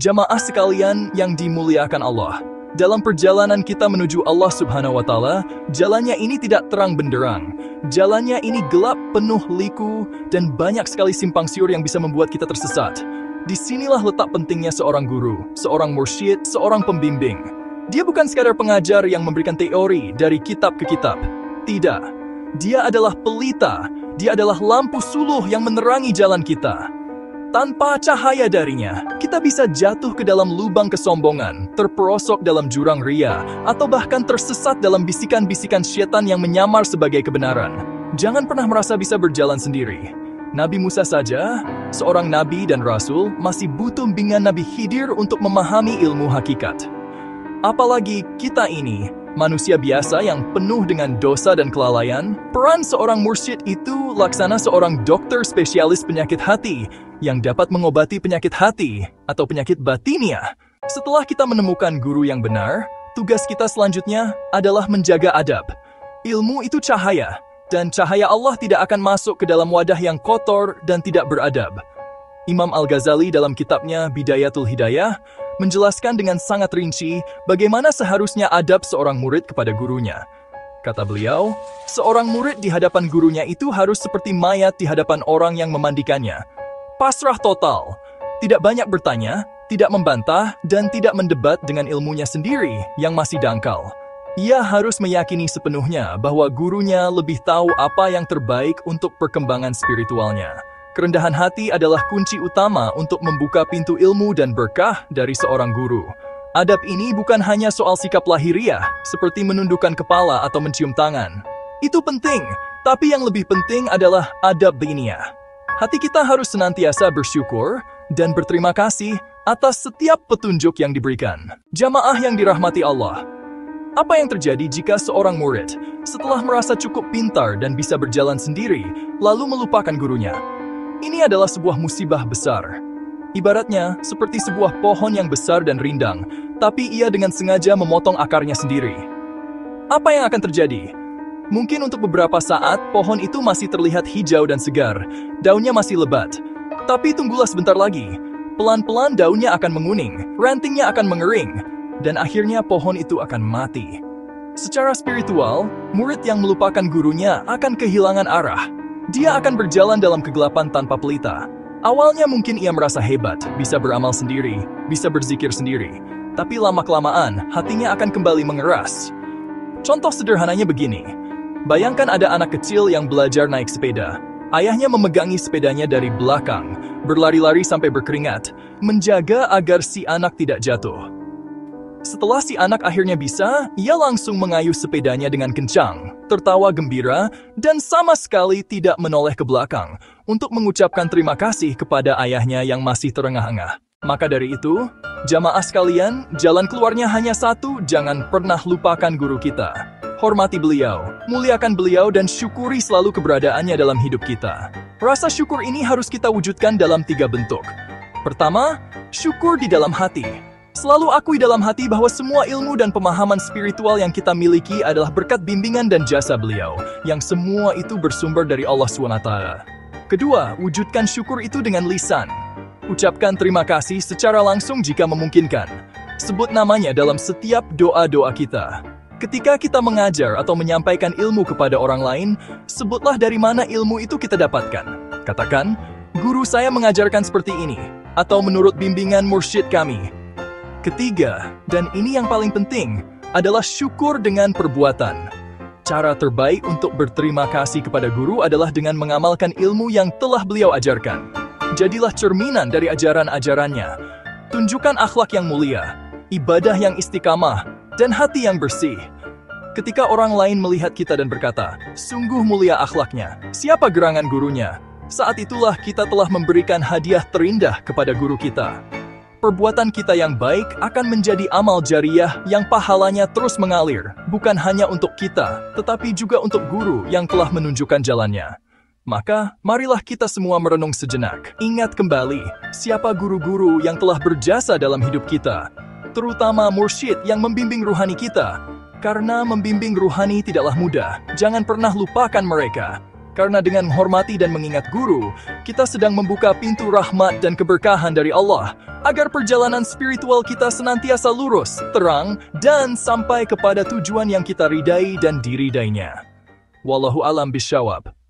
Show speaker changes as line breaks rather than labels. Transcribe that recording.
Jamaah sekalian yang dimuliakan Allah, dalam perjalanan kita menuju Allah Subhanahu wa Ta'ala, jalannya ini tidak terang benderang. Jalannya ini gelap, penuh liku, dan banyak sekali simpang siur yang bisa membuat kita tersesat. Disinilah letak pentingnya seorang guru, seorang mursyid, seorang pembimbing. Dia bukan sekadar pengajar yang memberikan teori dari kitab ke kitab. Tidak. Dia adalah pelita. Dia adalah lampu suluh yang menerangi jalan kita. Tanpa cahaya darinya, kita bisa jatuh ke dalam lubang kesombongan, terperosok dalam jurang ria, atau bahkan tersesat dalam bisikan-bisikan syaitan yang menyamar sebagai kebenaran. Jangan pernah merasa bisa berjalan sendiri. Nabi Musa saja, seorang nabi dan rasul, masih butuh bimbingan Nabi Khidir untuk memahami ilmu hakikat. Apalagi kita ini, manusia biasa yang penuh dengan dosa dan kelalaian. Peran seorang mursyid itu laksana seorang dokter spesialis penyakit hati yang dapat mengobati penyakit hati atau penyakit batinia. Setelah kita menemukan guru yang benar, tugas kita selanjutnya adalah menjaga adab. Ilmu itu cahaya, dan cahaya Allah tidak akan masuk ke dalam wadah yang kotor dan tidak beradab. Imam Al-Ghazali dalam kitabnya Bidayatul Hidayah menjelaskan dengan sangat rinci bagaimana seharusnya adab seorang murid kepada gurunya. Kata beliau, seorang murid di hadapan gurunya itu harus seperti mayat di hadapan orang yang memandikannya. Pasrah total, tidak banyak bertanya, tidak membantah, dan tidak mendebat dengan ilmunya sendiri yang masih dangkal. Ia harus meyakini sepenuhnya bahwa gurunya lebih tahu apa yang terbaik untuk perkembangan spiritualnya. Kerendahan hati adalah kunci utama untuk membuka pintu ilmu dan berkah dari seorang guru. Adab ini bukan hanya soal sikap lahiriah, seperti menundukkan kepala atau mencium tangan. Itu penting, tapi yang lebih penting adalah adab diniyah. Hati kita harus senantiasa bersyukur dan berterima kasih atas setiap petunjuk yang diberikan. Jamaah yang dirahmati Allah, apa yang terjadi jika seorang murid, setelah merasa cukup pintar dan bisa berjalan sendiri, lalu melupakan gurunya? Ini adalah sebuah musibah besar. Ibaratnya seperti sebuah pohon yang besar dan rindang, tapi ia dengan sengaja memotong akarnya sendiri. Apa yang akan terjadi? Mungkin untuk beberapa saat, pohon itu masih terlihat hijau dan segar, daunnya masih lebat. Tapi tunggulah sebentar lagi, pelan-pelan daunnya akan menguning, rantingnya akan mengering, dan akhirnya pohon itu akan mati. Secara spiritual, murid yang melupakan gurunya akan kehilangan arah. Dia akan berjalan dalam kegelapan tanpa pelita. Awalnya mungkin ia merasa hebat, bisa beramal sendiri, bisa berzikir sendiri. Tapi lama-kelamaan, hatinya akan kembali mengeras. Contoh sederhananya begini. Bayangkan ada anak kecil yang belajar naik sepeda. Ayahnya memegangi sepedanya dari belakang, berlari-lari sampai berkeringat, menjaga agar si anak tidak jatuh. Setelah si anak akhirnya bisa, ia langsung mengayuh sepedanya dengan kencang, tertawa gembira, dan sama sekali tidak menoleh ke belakang untuk mengucapkan terima kasih kepada ayahnya yang masih terengah-engah. Maka dari itu, jamaah sekalian, jalan keluarnya hanya satu, jangan pernah lupakan guru kita. Hormati beliau, muliakan beliau, dan syukuri selalu keberadaannya dalam hidup kita. Rasa syukur ini harus kita wujudkan dalam 3 bentuk. Pertama, syukur di dalam hati. Selalu akui dalam hati bahwa semua ilmu dan pemahaman spiritual yang kita miliki adalah berkat bimbingan dan jasa beliau, yang semua itu bersumber dari Allah SWT. Kedua, wujudkan syukur itu dengan lisan. Ucapkan terima kasih secara langsung jika memungkinkan. Sebut namanya dalam setiap doa-doa kita. Ketika kita mengajar atau menyampaikan ilmu kepada orang lain, sebutlah dari mana ilmu itu kita dapatkan. Katakan, guru saya mengajarkan seperti ini, atau menurut bimbingan mursyid kami. Ketiga, dan ini yang paling penting, adalah syukur dengan perbuatan. Cara terbaik untuk berterima kasih kepada guru adalah dengan mengamalkan ilmu yang telah beliau ajarkan. Jadilah cerminan dari ajaran-ajarannya. Tunjukkan akhlak yang mulia, ibadah yang istiqamah, dan hati yang bersih. Ketika orang lain melihat kita dan berkata, sungguh mulia akhlaknya, siapa gerangan gurunya? Saat itulah kita telah memberikan hadiah terindah kepada guru kita. Perbuatan kita yang baik akan menjadi amal jariyah yang pahalanya terus mengalir, bukan hanya untuk kita, tetapi juga untuk guru yang telah menunjukkan jalannya. Maka, marilah kita semua merenung sejenak. Ingat kembali, siapa guru-guru yang telah berjasa dalam hidup kita, terutama mursyid yang membimbing ruhani kita. Karena membimbing ruhani tidaklah mudah, jangan pernah lupakan mereka. Karena dengan menghormati dan mengingat guru, kita sedang membuka pintu rahmat dan keberkahan dari Allah. agar perjalanan spiritual kita senantiasa lurus, terang, dan sampai kepada tujuan yang kita ridai dan diridainya. Wallahu alam bisyawab.